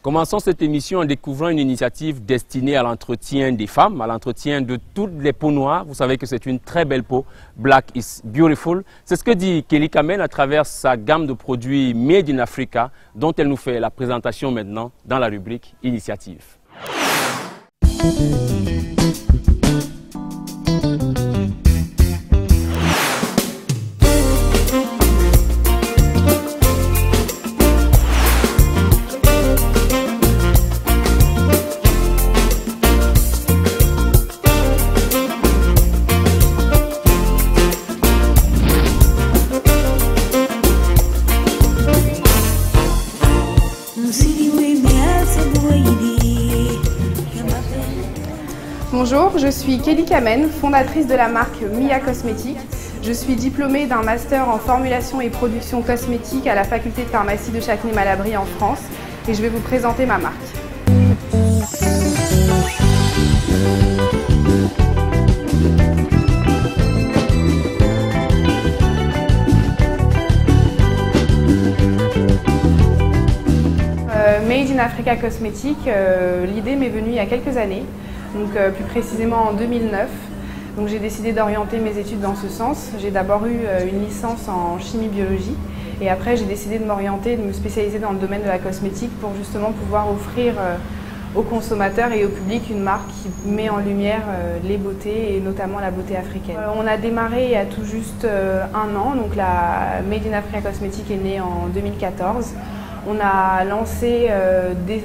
Commençons cette émission en découvrant une initiative destinée à l'entretien des femmes, à l'entretien de toutes les peaux noires. Vous savez que c'est une très belle peau. Black is beautiful. C'est ce que dit Kelly Kamen à travers sa gamme de produits Made in Africa, dont elle nous fait la présentation maintenant dans la rubrique Initiative. Bonjour, je suis Kelly Kamen, fondatrice de la marque Mia Cosmétiques. Je suis diplômée d'un master en formulation et production cosmétique à la faculté de pharmacie de Châtenay-Malabry en France et je vais vous présenter ma marque. Made in Africa Cosmétiques, l'idée m'est venue il y a quelques années. Donc, plus précisément en 2009. Donc, j'ai décidé d'orienter mes études dans ce sens. J'ai d'abord eu une licence en chimie-biologie et après j'ai décidé de m'orienter, de me spécialiser dans le domaine de la cosmétique pour justement pouvoir offrir aux consommateurs et au public une marque qui met en lumière les beautés et notamment la beauté africaine. On a démarré il y a tout juste un an, donc la Made in Africa Cosmétiques est née en 2014. On a lancé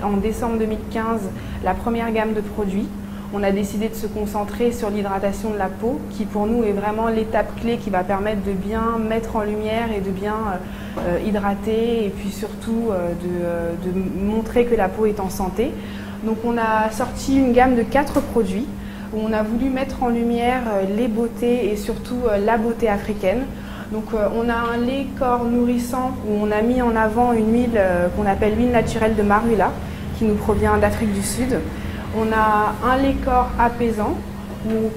en décembre 2015 la première gamme de produits. On a décidé de se concentrer sur l'hydratation de la peau, qui pour nous est vraiment l'étape clé qui va permettre de bien mettre en lumière et de bien hydrater et puis surtout de montrer que la peau est en santé. Donc on a sorti une gamme de 4 produits où on a voulu mettre en lumière les beautés et surtout la beauté africaine. Donc on a un lait corps nourrissant où on a mis en avant une huile qu'on appelle l'huile naturelle de Marula qui nous provient d'Afrique du Sud. On a un lait corps apaisant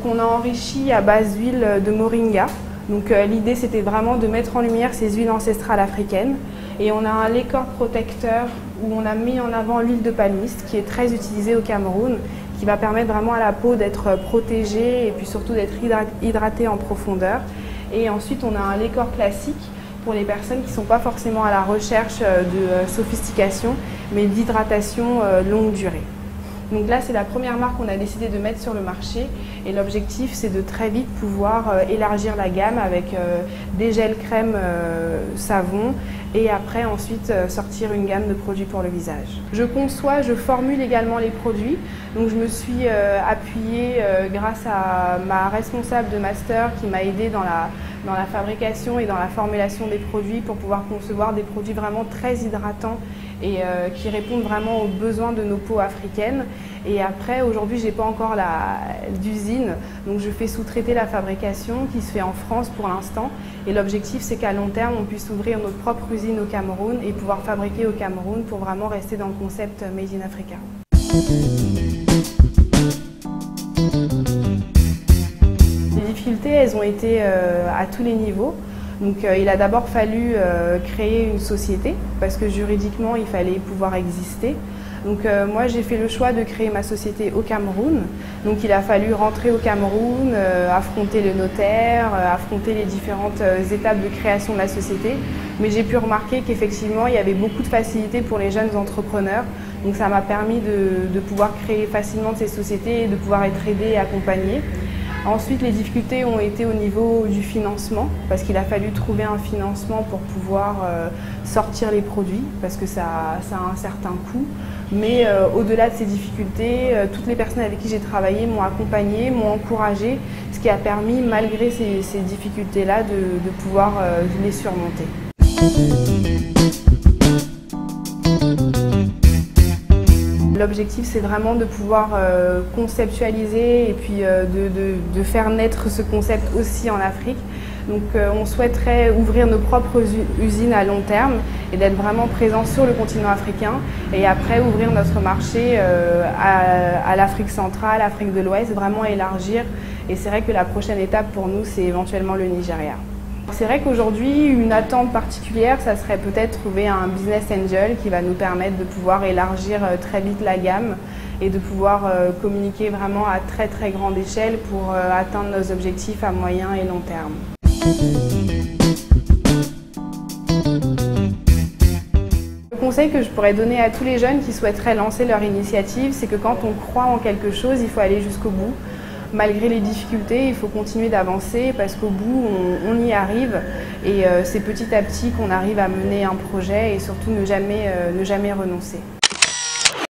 qu'on a enrichi à base d'huile de moringa. Donc l'idée c'était vraiment de mettre en lumière ces huiles ancestrales africaines. Et on a un lait corps protecteur où on a mis en avant l'huile de palmiste qui est très utilisée au Cameroun, qui va permettre vraiment à la peau d'être protégée et puis surtout d'être hydratée en profondeur. Et ensuite on a un lait corps classique pour les personnes qui ne sont pas forcément à la recherche de sophistication mais d'hydratation longue durée. Donc là, c'est la première marque qu'on a décidé de mettre sur le marché et l'objectif, c'est de très vite pouvoir élargir la gamme avec des gels crème savon et après ensuite sortir une gamme de produits pour le visage. Je conçois, je formule également les produits. Donc je me suis appuyée grâce à ma responsable de master qui m'a aidée dans la fabrication et dans la formulation des produits pour pouvoir concevoir des produits vraiment très hydratants et qui répondent vraiment aux besoins de nos peaux africaines. Et après, aujourd'hui, je n'ai pas encore d'usine, donc je fais sous-traiter la fabrication qui se fait en France pour l'instant. Et l'objectif, c'est qu'à long terme, on puisse ouvrir notre propre usine au Cameroun et pouvoir fabriquer au Cameroun pour vraiment rester dans le concept Made in Africa. Les difficultés, elles ont été à tous les niveaux. Donc il a d'abord fallu créer une société parce que juridiquement il fallait pouvoir exister. Donc moi j'ai fait le choix de créer ma société au Cameroun. Donc il a fallu rentrer au Cameroun, affronter le notaire, affronter les différentes étapes de création de la société. Mais j'ai pu remarquer qu'effectivement il y avait beaucoup de facilité pour les jeunes entrepreneurs. Donc ça m'a permis de pouvoir créer facilement ces sociétés et de pouvoir être aidée et accompagnée. Ensuite, les difficultés ont été au niveau du financement, parce qu'il a fallu trouver un financement pour pouvoir sortir les produits, parce que ça a un certain coût. Mais au-delà de ces difficultés, toutes les personnes avec qui j'ai travaillé m'ont accompagnée, m'ont encouragée, ce qui a permis, malgré ces difficultés-là, de pouvoir les surmonter. L'objectif, c'est vraiment de pouvoir conceptualiser et puis de faire naître ce concept aussi en Afrique. Donc on souhaiterait ouvrir nos propres usines à long terme et d'être vraiment présent sur le continent africain et après ouvrir notre marché à l'Afrique centrale, l'Afrique de l'Ouest, vraiment élargir. Et c'est vrai que la prochaine étape pour nous, c'est éventuellement le Nigeria. C'est vrai qu'aujourd'hui, une attente particulière, ça serait peut-être trouver un business angel qui va nous permettre de pouvoir élargir très vite la gamme et de pouvoir communiquer vraiment à très très grande échelle pour atteindre nos objectifs à moyen et long terme. Le conseil que je pourrais donner à tous les jeunes qui souhaiteraient lancer leur initiative, c'est que quand on croit en quelque chose, il faut aller jusqu'au bout. Malgré les difficultés, il faut continuer d'avancer parce qu'au bout, on y arrive et c'est petit à petit qu'on arrive à mener un projet et surtout ne jamais renoncer.